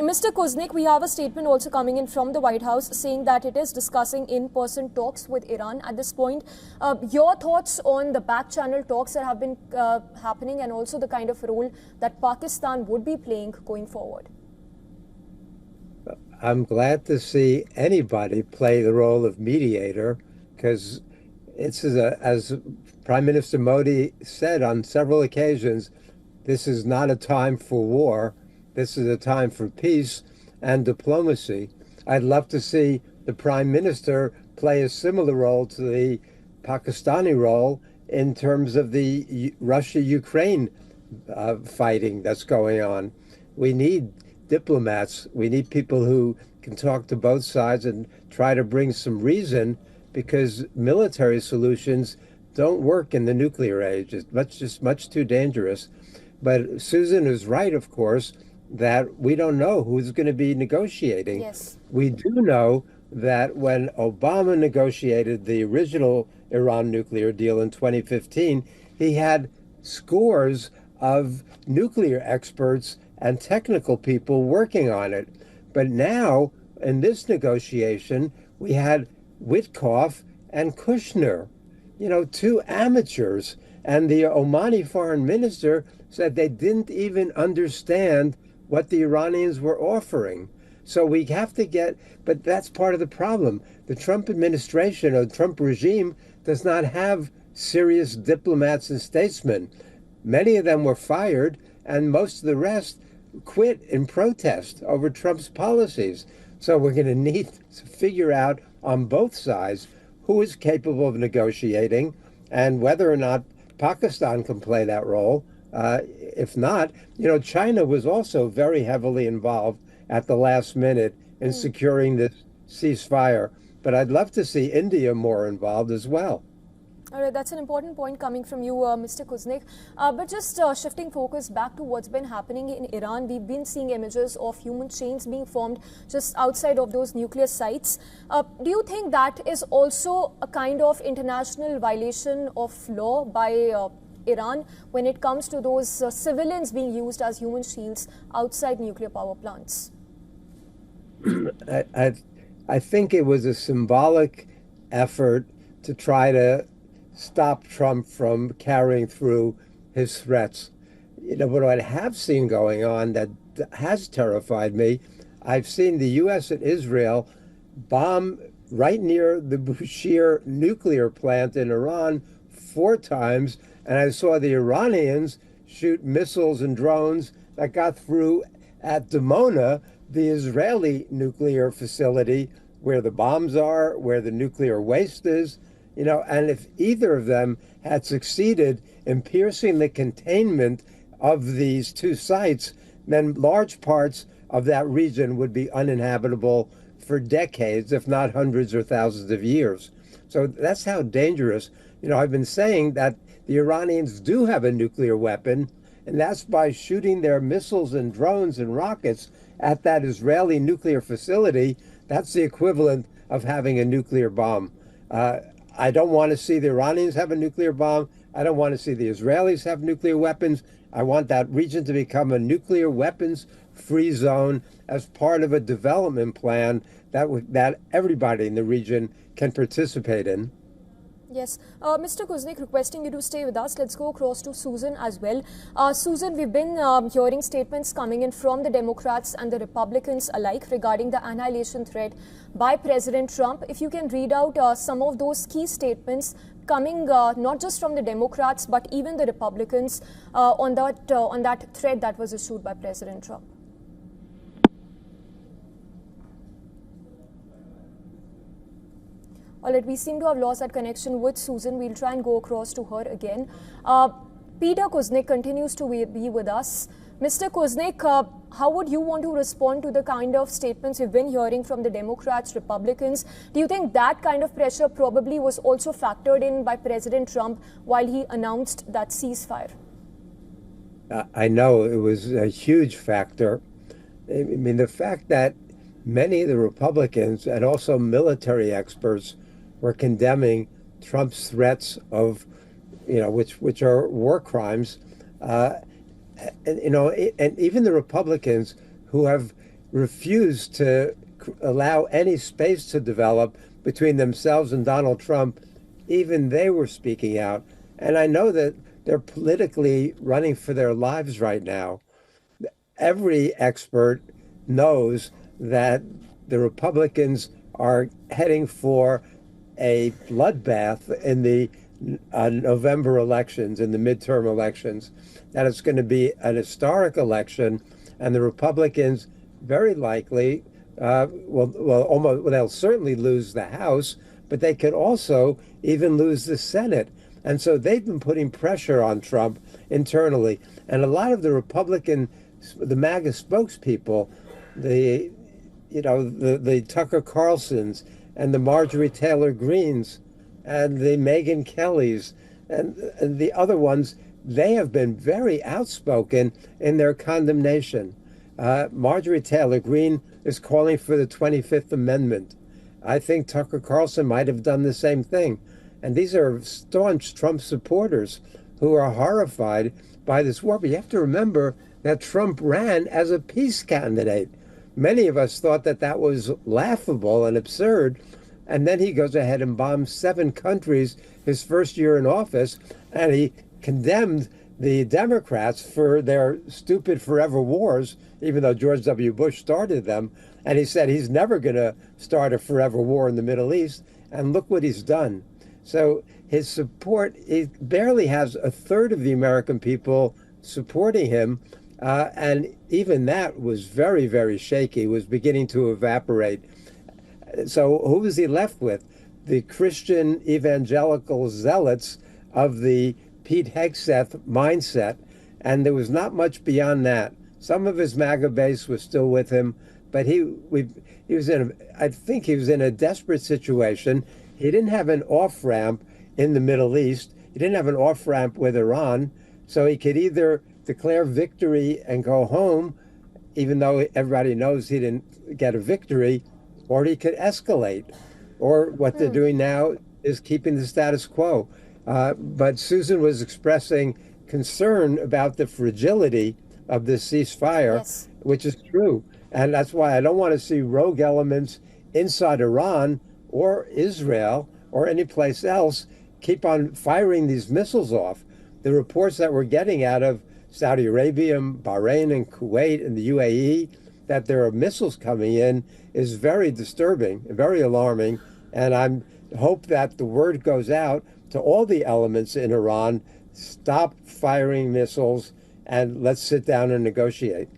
Mr. Kuznik, we have a statement also coming in from the White House saying that it is discussing in-person talks with Iran at this point. Your thoughts on the back-channel talks that have been happening and also the kind of role that Pakistan would be playing going forward? I'm glad to see anybody play the role of mediator, because it's as Prime Minister Modi said on several occasions, this is not a time for war. This is a time for peace and diplomacy. I'd love to see the Prime Minister play a similar role to the Pakistani role in terms of the Russia-Ukraine fighting that's going on. We need diplomats. We need people who can talk to both sides and try to bring some reason, because military solutions don't work in the nuclear age. It's just much too dangerous. But Susan is right, of course, that we don't know who's going to be negotiating. Yes. We do know that when Obama negotiated the original Iran nuclear deal in 2015, he had scores of nuclear experts and technical people working on it. But now, in this negotiation, we had Witkoff and Kushner, two amateurs. And the Omani foreign minister said they didn't even understand what the Iranians were offering. So we have to but that's part of the problem. The Trump administration or the Trump regime does not have serious diplomats and statesmen. Many of them were fired, and most of the rest quit in protest over Trump's policies. So we're going to need to figure out on both sides who is capable of negotiating and whether or not Pakistan can play that role. If not, China was also very heavily involved at the last minute in securing this ceasefire. But I'd love to see India more involved as well. All right, that's an important point coming from you, Mr. Kuznik. But just shifting focus back to what's been happening in Iran, we've been seeing images of human chains being formed just outside of those nuclear sites. Do you think that is also a kind of international violation of law by Iran when it comes to those civilians being used as human shields outside nuclear power plants? I think it was a symbolic effort to try to stop Trump from carrying through his threats. What I have seen going on that has terrified me, I've seen the U.S. and Israel bomb right near the Bushehr nuclear plant in Iran 4 times, and I saw the Iranians shoot missiles and drones that got through at Dimona, the Israeli nuclear facility where the bombs are, where the nuclear waste is. And if either of them had succeeded in piercing the containment of these 2 sites, then large parts of that region would be uninhabitable for decades, if not hundreds or thousands of years. So that's how dangerous. I've been saying that the Iranians do have a nuclear weapon, and that's by shooting their missiles and drones and rockets at that Israeli nuclear facility. That's the equivalent of having a nuclear bomb. I don't want to see the Iranians have a nuclear bomb. I don't want to see the Israelis have nuclear weapons. I want that region to become a nuclear weapons-free zone as part of a development plan that everybody in the region can participate in. Yes. Mr. Kuznik, requesting you to stay with us. Let's go across to Susan as well. Susan, we've been hearing statements coming in from the Democrats and the Republicans alike regarding the annihilation threat by President Trump. If you can read out some of those key statements coming not just from the Democrats, but even the Republicans on that threat that was issued by President Trump. All right, we seem to have lost that connection with Susan. We'll try and go across to her again. Peter Kuznik continues to be with us. Mr. Kuznik, how would you want to respond to the kind of statements you've been hearing from the Democrats, Republicans? Do you think that kind of pressure probably was also factored in by President Trump while he announced that ceasefire? I know it was a huge factor. I mean, the fact that many of the Republicans and also military experts were condemning Trump's threats of, which are war crimes, and even the Republicans who have refused to allow any space to develop between themselves and Donald Trump. Even they were speaking out. And I know that they're politically running for their lives right now. Every expert knows that the Republicans are heading for a bloodbath in the November elections, in the midterm elections, that it's going to be an historic election, and the Republicans very likely they'll certainly lose the House, but they could also even lose the Senate. And so they've been putting pressure on Trump internally. And a lot of the MAGA spokespeople, the Tucker Carlsons and the Marjorie Taylor Greens and the Megyn Kellys and the other ones, they have been very outspoken in their condemnation. Marjorie Taylor Greene is calling for the 25th Amendment. I think Tucker Carlson might have done the same thing. And these are staunch Trump supporters who are horrified by this war. But you have to remember that Trump ran as a peace candidate. Many of us thought that that was laughable and absurd. And then he goes ahead and bombs 7 countries his first year in office, and he condemned the Democrats for their stupid forever wars, even though George W. Bush started them. And he said he's never going to start a forever war in the Middle East. And look what he's done. So his support, he barely has a third of the American people supporting him. And even that was very, very shaky, was beginning to evaporate. So who was he left with? The Christian evangelical zealots of the Pete Hegseth mindset. And there was not much beyond that. Some of his MAGA base was still with him, but he was I think he was in a desperate situation. He didn't have an off-ramp in the Middle East. He didn't have an off-ramp with Iran. So he could either declare victory and go home, even though everybody knows he didn't get a victory, or he could escalate. Or what they're doing now is keeping the status quo. But Susan was expressing concern about the fragility of this ceasefire, Yes. which is true. And that's why I don't want to see rogue elements inside Iran or Israel or any place else keep on firing these missiles off. The reports that we're getting out of Saudi Arabia, Bahrain, and Kuwait and the UAE that there are missiles coming in is very disturbing, very alarming. And I hope that the word goes out to all the elements in Iran, stop firing missiles and let's sit down and negotiate.